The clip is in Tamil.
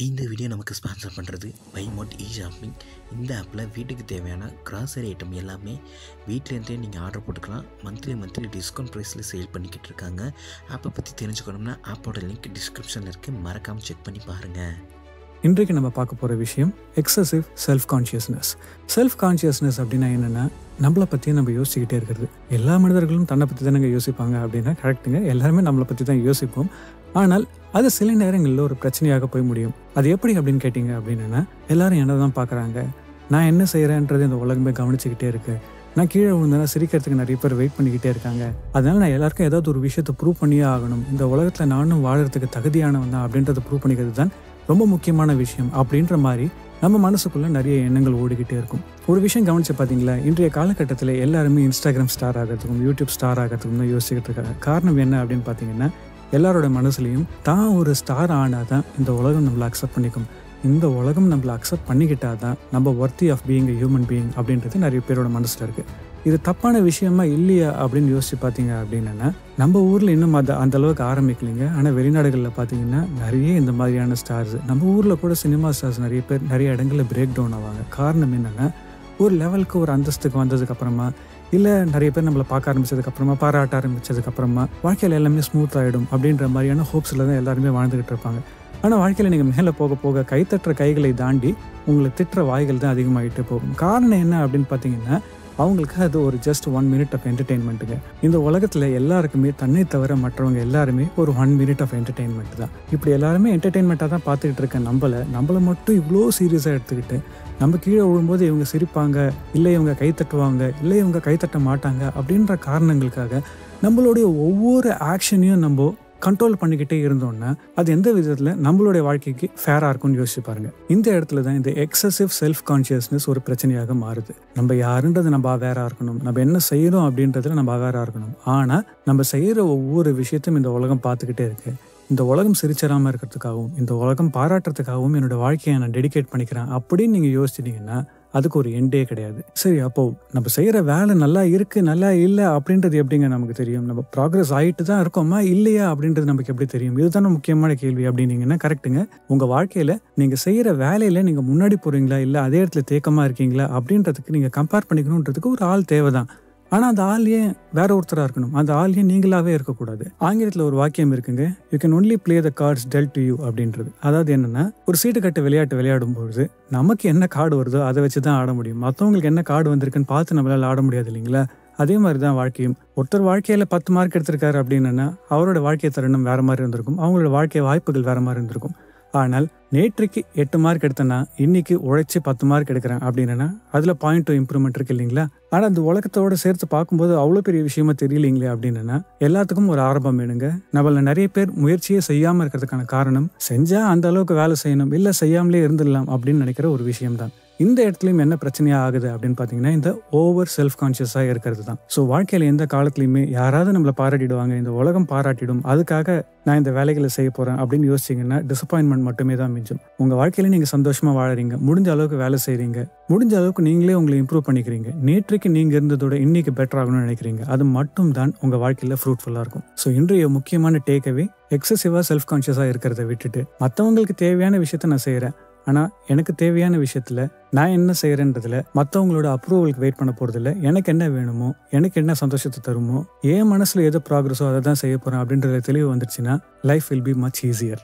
இந்த வீடியோ நமக்கு ஸ்பான்சர் பண்ணுறது பைமோட் ஷாப்பிங். இந்த ஆப்பில் வீட்டுக்கு தேவையான கிராசரி ஐட்டம் எல்லாமே வீட்டிலேருந்தே நீங்கள் ஆர்டர் போட்டுக்கலாம். மந்த்லி டிஸ்கவுண்ட் ப்ரைஸில் சேல் பண்ணிக்கிட்டு இருக்காங்க. ஆப்பை பற்றி தெரிஞ்சுக்கணும்னா ஆப்போட லிங்க் டிஸ்கிரிப்ஷனில் இருக்குது, மறக்காமல் செக் பண்ணி பாருங்கள். இன்றைக்கு நம்ம பார்க்க போகிற விஷயம் எக்ஸசிவ் செல்ஃப் கான்ஷியஸ்னஸ் அப்படின்னா என்னென்னா, நம்மளை பற்றி நம்ம யோசிச்சுக்கிட்டே இருக்கிறது. எல்லா மனிதர்களும் தன்னை பற்றி தானே யோசிப்பாங்க அப்படின்னா கரெக்டுங்க. எல்லாருமே நம்மளை பற்றி தான் யோசிப்போம். ஆனால் அது சில நேரங்களில் ஒரு பிரச்சனையாக போய் முடியும். அது எப்படி அப்படின்னு கேட்டிங்க அப்படின்னா, எல்லாரும் என்ன தான் பார்க்குறாங்க, நான் என்ன செய்கிறேன்றது இந்த உலகமே கவனிச்சுக்கிட்டே இருக்கு, நான் கீழே விழுந்தேன்னா சிரிக்கிறதுக்கு நிறைய பேர் வெயிட் பண்ணிக்கிட்டே இருக்காங்க, அதனால் நான் எல்லாருக்கும் ஏதாவது ஒரு விஷயத்தை ப்ரூவ் பண்ணியே ஆகணும், இந்த உலகத்தில் நானும் வாழறதுக்கு தகுதியானவன் தான் அப்படின்றத ப்ரூவ் பண்ணிக்கிறது தான் ரொம்ப முக்கியமான விஷயம் அப்படின்ற மாதிரி நம்ம மனசுக்குள்ளே நிறைய எண்ணங்கள் ஓடிக்கிட்டே இருக்கும். ஒரு விஷயம் கவனிச்சு பார்த்தீங்களா, இன்றைய காலகட்டத்தில் எல்லாருமே இன்ஸ்டாகிராம் ஸ்டார் ஆகிறதுக்கும் யூடியூப் ஸ்டார் ஆகிறதுக்கும் தான் யோசிச்சுக்கிட்டு இருக்காங்க. காரணம் என்ன அப்படின்னு பார்த்தீங்கன்னா, எல்லாரோட மனசுலையும் தான் ஒரு ஸ்டார் ஆனால் தான் இந்த உலகம் நம்மளை அக்செப்ட் பண்ணிக்கும், இந்த உலகம் நம்மளை அக்செப்ட் பண்ணிக்கிட்டா தான் நம்ம worthy of being a human being அப்படின்றது நிறைய பேரோட மனசில் இருக்குது. இது தப்பான விஷயமா இல்லையா அப்படின்னு யோசிச்சு பார்த்தீங்க அப்படின்னா, நம்ம ஊரில் இன்னும் அந்த அளவுக்கு ஆரம்பிக்கலைங்க. ஆனால் வெளிநாடுகளில் பார்த்தீங்கன்னா நிறைய இந்த மாதிரியான ஸ்டார்ஸ், நம்ம ஊரில் கூட சினிமா ஸ்டார்ஸ் நிறைய பேர் நிறைய இடங்களில் பிரேக் டவுன் ஆவாங்க. காரணம் என்னென்னா, ஒரு லெவலுக்கு ஒரு அந்தஸ்துக்கு வந்ததுக்கப்புறமா, இல்லை நிறைய பேர் நம்மளை பார்க்க ஆரம்பித்ததுக்கப்புறமா, பாராட்ட ஆரம்பித்ததுக்கப்புறமா வாழ்க்கையில் எல்லாமே ஸ்மூத் ஆகிடும் அப்படின்ற மாதிரியான ஹோப்ஸில் தான் எல்லாருமே வாழ்ந்துக்கிட்டு இருப்பாங்க. ஆனால் வாழ்க்கையில் நீங்கள் மேலே போக போக கைத்தட்டுற கைகளை தாண்டி உங்களை திட்டுற வாய்கள் தான் அதிகமாகிட்டே போகும். காரணம் என்ன அப்படின்னு பார்த்தீங்கன்னா, அவங்களுக்கு அது ஒரு ஜஸ்ட் 1 minute ஆஃப் என்டர்டெயின்மெண்ட்டுங்க. இந்த உலகத்தில் எல்லாருக்குமே தன்னை தவிர மற்றவங்க எல்லாருமே ஒரு 1 minute ஆஃப் என்டர்டெயின்மெண்ட் தான். இப்படி எல்லாருமே என்டர்டெயின்மெண்ட்டாக தான் பார்த்துக்கிட்டு இருக்க நம்மளை மட்டும் இவ்வளோ சீரியஸாக எடுத்துக்கிட்டு, நம்ம கீழே விழும்போது இவங்க சிரிப்பாங்க, இல்லை இவங்க கைத்தட்டுவாங்க, இல்லை இவங்க கைத்தட்ட மாட்டாங்க அப்படின்ற காரணங்களுக்காக நம்மளுடைய ஒவ்வொரு ஆக்ஷனையும் நம்ம கண்ட்ரோல் பண்ணிக்கிட்டே இருந்தோம்னா அது எந்த விதத்தில் நம்மளுடைய வாழ்க்கைக்கு ஃபேராக இருக்கும்னு யோசிச்சு பாருங்க. இந்த இடத்துல தான் இந்த எக்ஸசிவ் செல்ஃப் கான்ஷியஸ்னஸ் ஒரு பிரச்சனையாக மாறுது. நம்ம யாருன்றது நம்ம அவேராக இருக்கணும், நம்ம என்ன செய்யறோம் அப்படின்றதுல நம்ம அவேராக இருக்கணும். ஆனால் நம்ம செய்கிற ஒவ்வொரு விஷயத்தையும் இந்த உலகம் பார்த்துக்கிட்டே இருக்கு. இந்த உலகம் சிரிச்சிடாமல் இருக்கிறதுக்காகவும், இந்த உலகம் பாராட்டுறதுக்காகவும் என்னோட வாழ்க்கையை நான் டெடிகேட் பண்ணிக்கிறேன் அப்படின்னு நீங்கள் யோசிச்சிட்டிங்கன்னா அதுக்கு ஒரு எண்டே கிடையாது. சரி, அப்போ நம்ம செய்கிற வேலை நல்லா இருக்கு நல்லா இல்லை அப்படின்றது எப்படிங்க நமக்கு தெரியும்? நம்ம ப்ராக்ரஸ் ஆகிட்டு தான் இருக்கோமா இல்லையா அப்படின்றது நமக்கு எப்படி தெரியும்? இதுதானே முக்கியமான கேள்வி அப்படின்னீங்கன்னா கரெக்டுங்க. உங்கள் வாழ்க்கையில் நீங்கள் செய்கிற வேலையில் நீங்கள் முன்னாடி போகிறீங்களா இல்லை அதே இடத்துல தேக்கமாக இருக்கீங்களா அப்படின்றதுக்கு நீங்கள் கம்பேர் பண்ணிக்கணுன்றதுக்கு ஒரு ஆள் தேவை தான். ஆனால் அந்த ஆள் ஏன் வேற ஒருத்தராக இருக்கணும்? அந்த ஆள் ஏன் நீங்களாவே இருக்கக்கூடாது? ஆங்கிலத்தில் ஒரு வாக்கியம் இருக்குங்க, you can only play the cards dealt to you அப்படின்றது. அதாவது என்னன்னா, ஒரு சீட்டு கட்டு விளையாட்டு விளையாடும் பொழுது நமக்கு என்ன கார்டு வருதோ அதை வச்சு தான் ஆட முடியும். மற்றவங்களுக்கு என்ன கார்டு வந்திருக்குன்னு பார்த்து நம்மளால ஆட முடியாது இல்லைங்களா? அதே மாதிரி தான் வாழ்க்கையும். ஒருத்தர் வாழ்க்கையில் 10 மார்க் எடுத்திருக்காரு அப்படின்னா அவரோட வாழ்க்கை தருணம் வேற மாதிரி இருந்திருக்கும், அவங்களோட வாழ்க்கை வாய்ப்புகள் வேற மாதிரி இருந்திருக்கும். ஆனால் நேற்றைக்கு 8 மார்க் எடுத்தேன்னா இன்னைக்கு உழைச்சி 10 மார்க் எடுக்கிறேன் அப்படின்னா அதில் 0.2 இம்ப்ரூவ்மெண்ட் இருக்கு இல்லைங்களா? ஆனால் அந்த உலகத்தோட சேர்த்து பார்க்கும்போது அவ்வளோ பெரிய விஷயமா தெரியலீங்களே அப்படின்னா, எல்லாத்துக்கும் ஒரு ஆரம்பம் வேணுங்க. நம்மள நிறைய பேர் முயற்சியே செய்யாமல் இருக்கிறதுக்கான காரணம், செஞ்சா அந்த அளவுக்கு வேலை செய்யணும், இல்லை செய்யாமலே இருந்துடலாம் அப்படின்னு நினைக்கிற ஒரு விஷயம்தான். இந்த இடத்துலையும் என்ன பிரச்சனையா ஆகுது அப்படின்னு பார்த்தீங்கன்னா, இந்த ஓவர் செல்ஃப் கான்ஷியஸாக இருக்கிறது தான். ஸோ வாழ்க்கையில் எந்த காலத்துலையுமே யாராவது நம்மளை பாராட்டிடுவாங்க, இந்த உலகம் பாராட்டிடும், அதுக்காக நான் இந்த வேலைகளை செய்ய போகிறேன் அப்படின்னு யோசிச்சிங்கன்னா டிசப்பாயின்மெண்ட் மட்டுமே தான் மிஞ்சும். உங்கள் வாழ்க்கையில நீங்கள் சந்தோஷமாக வாழறீங்க, முடிஞ்ச அளவுக்கு வேலை செய்கிறீங்க, முடிஞ்ச அளவுக்கு நீங்களே உங்களை இம்ப்ரூவ் பண்ணிக்கிறீங்க, நேற்றைக்கு நீங்கள் இருந்ததோட இன்னைக்கு பெட்டர் ஆகணும்னு நினைக்கிறீங்க, அது மட்டும் தான் உங்கள் வாழ்க்கையில் ஃப்ரூட்ஃபுல்லாக இருக்கும். ஸோ இன்றைய முக்கியமான டேக்அவே, எக்ஸசிவாக செல்ஃப் கான்ஷியஸாக இருக்கிறத விட்டுட்டு மற்றவங்களுக்கு தேவையான விஷயத்த நான் செய்கிறேன், ஆனால் எனக்கு தேவையான விஷயத்தில் நான் என்ன செய்கிறேன்றதுல மற்றவங்களோட அப்ரூவலுக்கு வெயிட் பண்ண போகிறதில்ல. எனக்கு என்ன வேணுமோ, எனக்கு என்ன சந்தோஷத்தை தருமோ, என் மனசில் எது ப்ராக்ரஸோ அதை தான் செய்ய போகிறேன் அப்படின்றத தெளிவு வந்துடுச்சுன்னா life will be much easier.